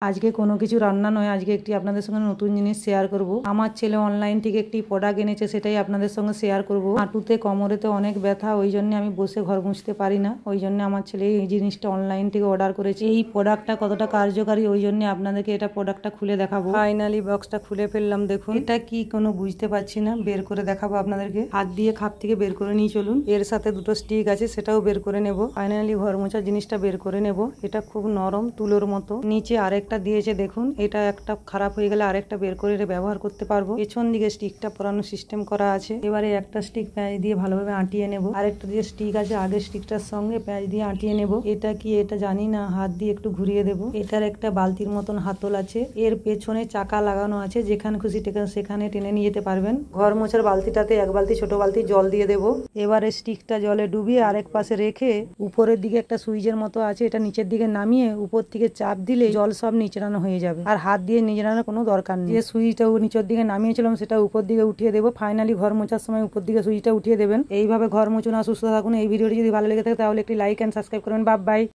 আজকে কোনো কিছু রান্না নয়, আজকে একটি আপনাদের সঙ্গে নতুন জিনিস শেয়ার করব। আমার ছেলে অনলাইন থেকে একটি প্রোডাক্ট এনেছে, সেটাই আপনাদের সঙ্গে শেয়ার করব। হাঁটুতে কোমরেতে অনেক ব্যথা, ওই জন্য আমি বসে ঘর মুছতে পারি না, ওই জন্য আমার ছেলে এই জিনিসটা অনলাইন থেকে অর্ডার করেছে। এই প্রোডাক্টটা কতটা কার্যকারী ওই জন্য আপনাদেরকে এটা প্রোডাক্টটা খুলে দেখাবো। ফাইনালি বক্সটা খুলে ফেললাম, দেখুন এটা কি কোনো বুঝতে পারছি না, বের করে দেখাবো আপনাদেরকে। হাত দিয়ে খাপ থেকে বের করে নিয়ে চলুন। এর সাথে দুটো স্টিক আছে, সেটাও বের করে নেব। ফাইনালি ঘর মোছার জিনিসটা বের করে নেব। এটা খুব নরম তুলোর মতো। নিচে আরেকটা দিয়েছে, দেখুন এটা একটা খারাপ হয়ে গেলে আরেকটা বের করে ব্যবহার করতে পারবো। পেছন দিকে স্টিকটা পরানো সিস্টেম করা আছে। এবারে একটা স্টিক পেঁয়াজ দিয়ে ভালোভাবে আঁটিয়ে নেব। আরেকটা দিয়ে স্টিক আছে, আগের স্টিকটার সঙ্গে পেঁয়াজ দিয়ে আঁটিয়ে নেব। এটা কি এটা জানি না, হাত দিয়ে একটু ঘুরিয়ে দেব। এটার একটা বালতির মতন হাতল আছে, এর পেছনে চাকা লাগানো আছে, যেখানে খুশি সেখানে টেনে নিয়ে যেতে পারবেন। ঘর মোছার বালতিটাতে এক বালতি ছোট বালতি জল দিয়ে দেব। এবারে স্টিকটা জলে ডুবিয়ে আরেক পাশে রেখে উপরের দিকে একটা সুইচের মতো আছে, এটা নিচের দিকে নামিয়ে উপর থেকে চাপ দিলে জল সব নিচড়ানো হয়ে যাবে, আর হাত দিয়ে নিচড়ানোর কোনো দরকার নেই। যে সুইচটা নিচের দিকে নামিয়েছিলাম সেটা উপর দিকে উঠিয়ে দেবো। ফাইনালি ঘর মোছার সময় উপর দিকে সুইচটা উঠিয়ে দেবেন। এইভাবে ঘর মুছুন আর সুস্থ থাকুন। এই ভিডিওটি যদি ভালো লেগে থাকে তাহলে একটি লাইক এন্ড সাবস্ক্রাইব করবেন। Bye bye.